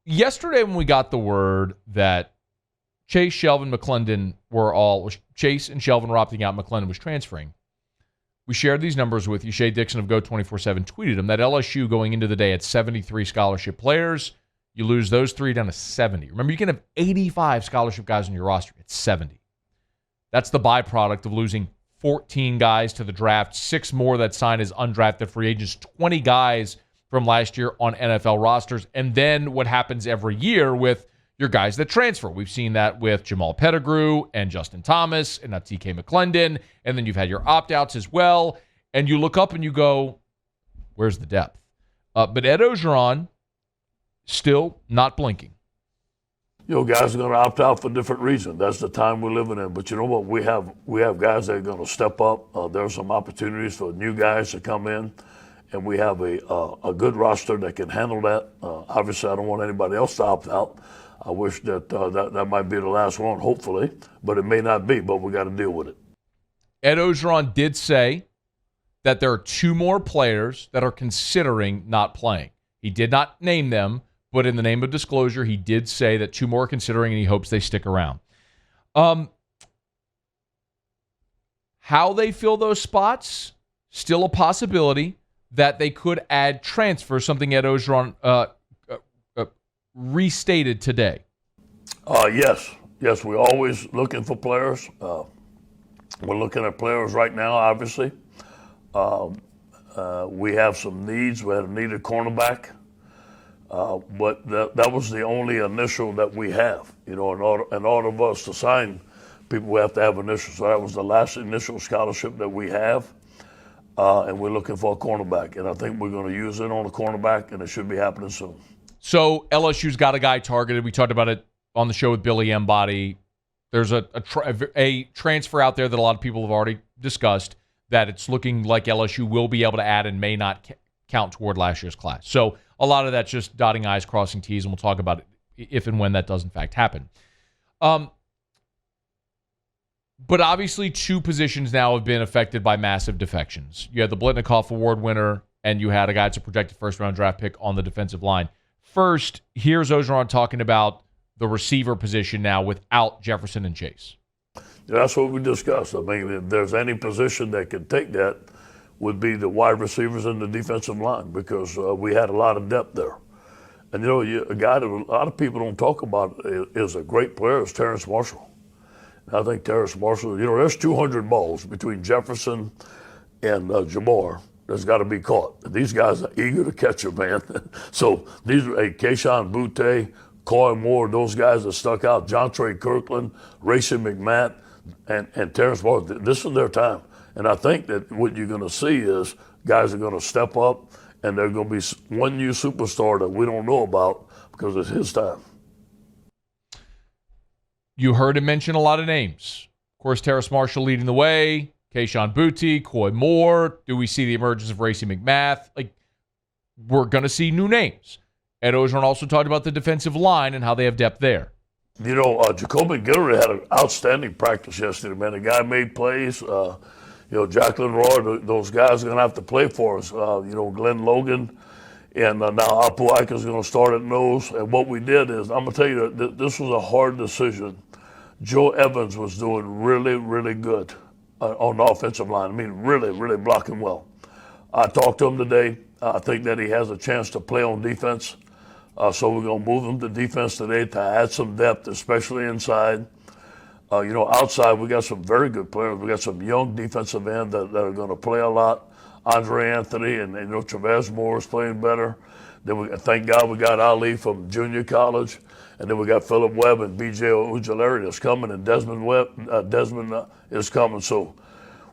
yesterday when we got the word that Chase, Shelvin, McClendon Chase and Shelvin were opting out, McClendon was transferring, we shared these numbers with you. Shay Dixon of Go247 tweeted them that LSU going into the day had 73 scholarship players. You lose those 3 down to 70. Remember, you can have 85 scholarship guys on your roster. It's 70. That's the byproduct of losing 14 guys to the draft, 6 more that signed as undrafted free agents, 20 guys from last year on NFL rosters, and then what happens every year with your guys that transfer. We've seen that with Jamal Pettigrew and Justin Thomas and now TK McClendon, and then you've had your opt-outs as well, and you look up and you go, where's the depth? But Ed Orgeron, still not blinking. Guys are going to opt out for different reasons. That's the time we're living in. But you know what? We have guys that are going to step up. There are some opportunities for new guys to come in, and we have a good roster that can handle that. Obviously, I don't want anybody else to opt out. I wish that might be the last one, hopefully, but it may not be, but we got to deal with it. Ed Orgeron did say that there are 2 more players that are considering not playing. He did not name them, but in the name of disclosure, he did say that 2 more are considering, and he hopes they stick around. How they fill those spots, still a possibility that they could add transfers, something Ed Orgeron restated today. Yes, we're always looking for players. We're looking at players right now, obviously. We have some needs. We had a needed cornerback, but that was the only initial that we have. In order for us to sign people, we have to have initials. So that was the last initial scholarship that we have, and we're looking for a cornerback. And I think we're going to use it on a cornerback, and it should be happening soon. So LSU's got a guy targeted. We talked about it on the show with Billy Embody. There's a transfer out there that a lot of people have already discussed that it's looking like LSU will be able to add and may not count toward last year's class. So a lot of that's just dotting I's, crossing T's, and we'll talk about it if and when that does in fact happen. But obviously 2 positions now have been affected by massive defections. You had the Blitnikoff Award winner, and you had a guy that's a projected first-round draft pick on the defensive line. First, here's Orgeron talking about the receiver position now without Jefferson and Chase. That's what we discussed. I mean, if there's any position that could take that, would be the wide receivers and the defensive line, because we had a lot of depth there. And a guy that a lot of people don't talk about is a great player is Terence Marshall. And I think Teres Marshall, there's 200 balls between Jefferson and Jamar that's got to be caught. These guys are eager to catch them, man. So these are Keyshawn Butte, Coy Moore, those guys that stuck out, John Trey Kirkland, Racey McMatt, and Terence Marshall. This is their time. And I think that what you're going to see is guys are going to step up, and there's going to be one new superstar that we don't know about because it's his time. You heard him mention a lot of names. Of course, Teres Marshall leading the way, Keyshawn Butte, Coy Moore. Do we see the emergence of Racey McMath? We're going to see new names. Ed Orgeron also talked about the defensive line and how they have depth there. Jacoby Guillory had an outstanding practice yesterday, man. The guy made plays. Jacqueline Roy, those guys are going to have to play for us. Glenn Logan, and now Apu Ika is going to start at nose. And what we did is, I'm going to tell you that this was a hard decision. Joe Evans was doing really, really good on the offensive line. I mean, really, really blocking well. I talked to him today. I think that he has a chance to play on defense. So we're going to move him to defense today to add some depth, especially inside. Outside, we got some very good players. We got some young defensive end that are going to play a lot. Andre Anthony and Teres Moore is playing better. Then thank God we got Ali from junior college. And then we got Philip Webb and B.J. Ojulari that's coming, and Desmond is coming. So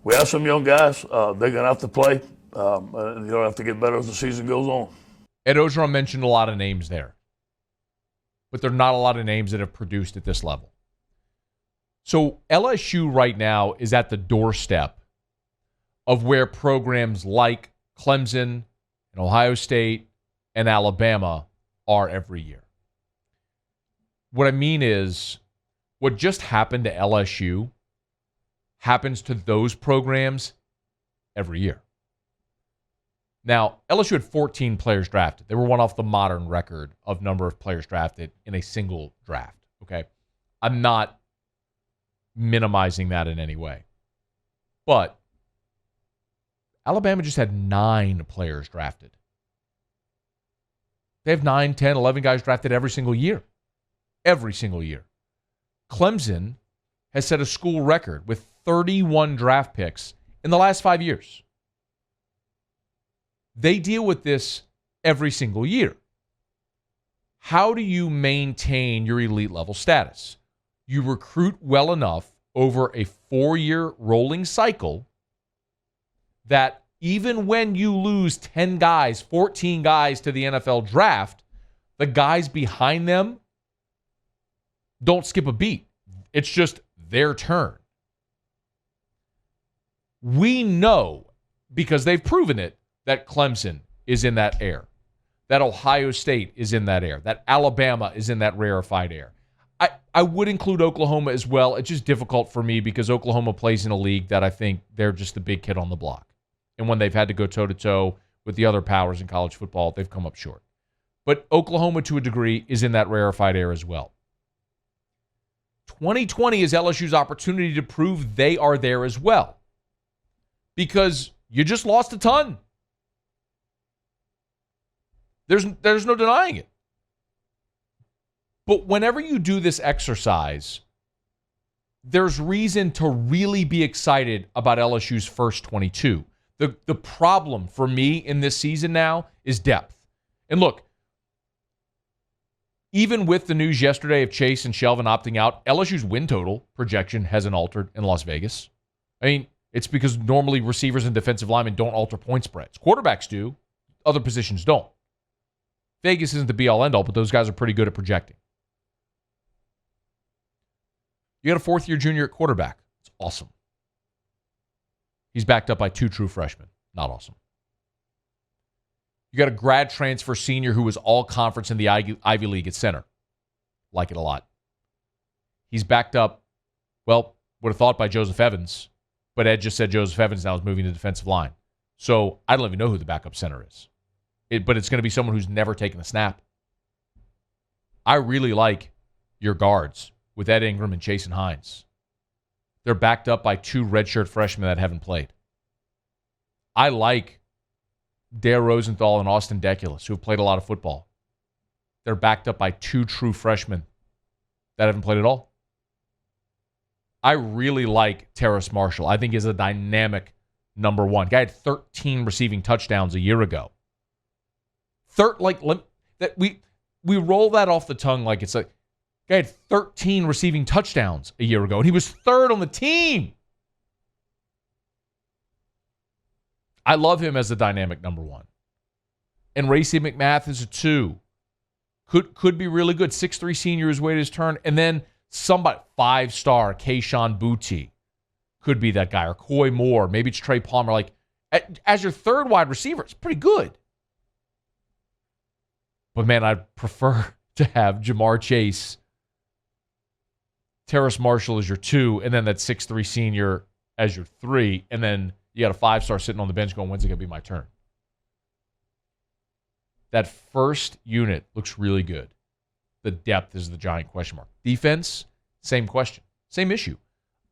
we have some young guys. They're going to have to play. And have to get better as the season goes on. Ed Orgeron mentioned a lot of names there, but there are not a lot of names that have produced at this level. So LSU right now is at the doorstep of where programs like Clemson and Ohio State and Alabama are every year. What I mean is, what just happened to LSU happens to those programs every year. Now, LSU had 14 players drafted. They were one off the modern record of number of players drafted in a single draft. Okay. I'm not minimizing that in any way. But Alabama just had 9 players drafted. They have 9, 10, 11 guys drafted every single year. Every single year. Clemson has set a school record with 31 draft picks in the last 5 years. They deal with this every single year. How do you maintain your elite level status? You recruit well enough over a 4-year rolling cycle that even when you lose 10 guys, 14 guys to the NFL draft, the guys behind them don't skip a beat. It's just their turn. We know, because they've proven it, that Clemson is in that air, that Ohio State is in that air, that Alabama is in that rarefied air. I would include Oklahoma as well. It's just difficult for me because Oklahoma plays in a league that I think they're just the big kid on the block. And when they've had to go toe-to-toe with the other powers in college football, they've come up short. But Oklahoma, to a degree, is in that rarefied air as well. 2020 is LSU's opportunity to prove they are there as well. Because you just lost a ton. There's no denying it. But whenever you do this exercise, there's reason to really be excited about LSU's first 22. The problem for me in this season now is depth. And look, even with the news yesterday of Chase and Shelvin opting out, LSU's win total projection hasn't altered in Las Vegas. I mean, it's because normally receivers and defensive linemen don't alter point spreads. Quarterbacks do. Other positions don't. Vegas isn't the be-all, end-all, but those guys are pretty good at projecting. You got a 4th-year junior at quarterback. It's awesome. He's backed up by 2 true freshmen. Not awesome. You got a grad transfer senior who was all conference in the Ivy League at center. Like it a lot. He's backed up, well, would have thought by Joseph Evans, but Ed just said Joseph Evans now is moving to defensive line. So I don't even know who the backup center is. But it's going to be someone who's never taken a snap. I really like your guards with Ed Ingram and Jason Hines. They're backed up by 2 redshirt freshmen that haven't played. I like Dare Rosenthal and Austin Deculus, who have played a lot of football. They're backed up by 2 true freshmen that haven't played at all. I really like Teres Marshall. I think he's a dynamic number 1. Guy had 13 receiving touchdowns a year ago. We roll that off the tongue like it's like, guy had 13 receiving touchdowns a year ago, and he was 3rd on the team. I love him as a dynamic number 1. And Racey McMath is a 2. Could be really good. 6'3" senior is waiting his turn. And then somebody, 5-star, Kayshawn Boutte, could be that guy. Or Coy Moore. Maybe it's Trey Palmer. Like, as your 3rd wide receiver, it's pretty good. But, man, I'd prefer to have Jamar Chase, Terrace Marshall as your 2, and then that 6'3" senior as your 3, and then you got a 5-star sitting on the bench going, when's it going to be my turn? That first unit looks really good. The depth is the giant question mark. Defense, same question. Same issue.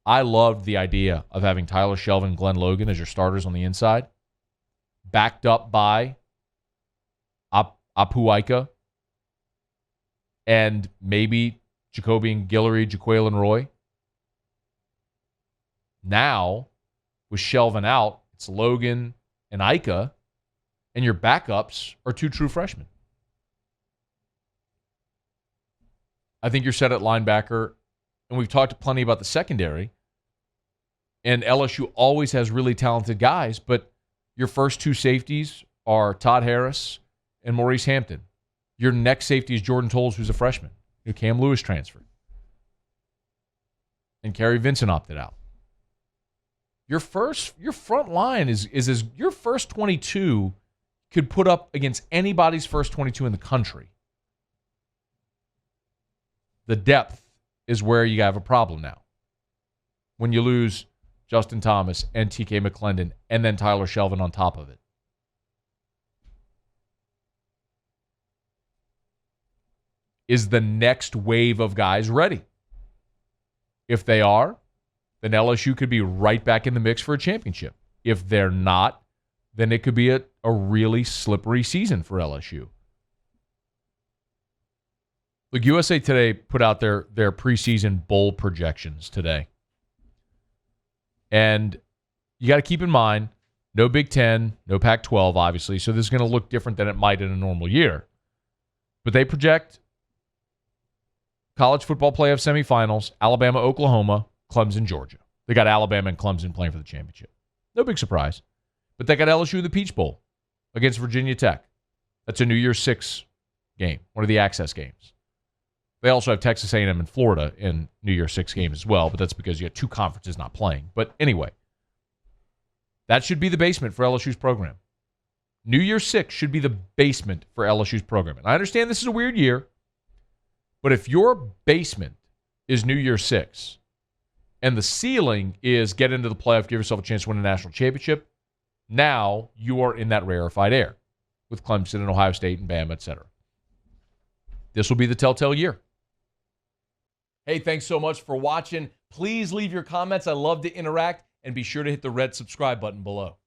I loved the idea of having Tyler Shelvin and Glenn Logan as your starters on the inside, backed up by Apuaika and maybe Jacobian Guillory, Jaquelin Roy. Now, with Shelvin out, it's Logan and Ika, and your backups are 2 true freshmen. I think you're set at linebacker, and we've talked plenty about the secondary, and LSU always has really talented guys, but your first 2 safeties are Todd Harris and Maurice Hampton. Your next safety is Jordan Tolles, who's a freshman. Cam Lewis transferred. And Kerry Vincent opted out. Your front line is your first 22 could put up against anybody's first 22 in the country. The depth is where you have a problem now. When you lose Justin Thomas and TK McClendon and then Tyler Shelvin on top of it. Is the next wave of guys ready? If they are, then LSU could be right back in the mix for a championship. If they're not, then it could be a really slippery season for LSU. Look, USA Today put out their preseason bowl projections today. And you got to keep in mind, no Big Ten, no Pac-12, obviously, so this is going to look different than it might in a normal year. But they project college football playoff semifinals, Alabama, Oklahoma, Clemson, Georgia. They got Alabama and Clemson playing for the championship. No big surprise. But they got LSU in the Peach Bowl against Virginia Tech. That's a New Year's 6 game, one of the access games. They also have Texas A&M and Florida in New Year's 6 games as well, but that's because you have two conferences not playing. But anyway, that should be the basement for LSU's program. New Year's 6 should be the basement for LSU's program. And I understand this is a weird year, but if your basement is New Year's 6 and the ceiling is get into the playoff, give yourself a chance to win a national championship, now you are in that rarefied air with Clemson and Ohio State and Bama, etc. This will be the telltale year. Hey, thanks so much for watching. Please leave your comments. I love to interact, and be sure to hit the red subscribe button below.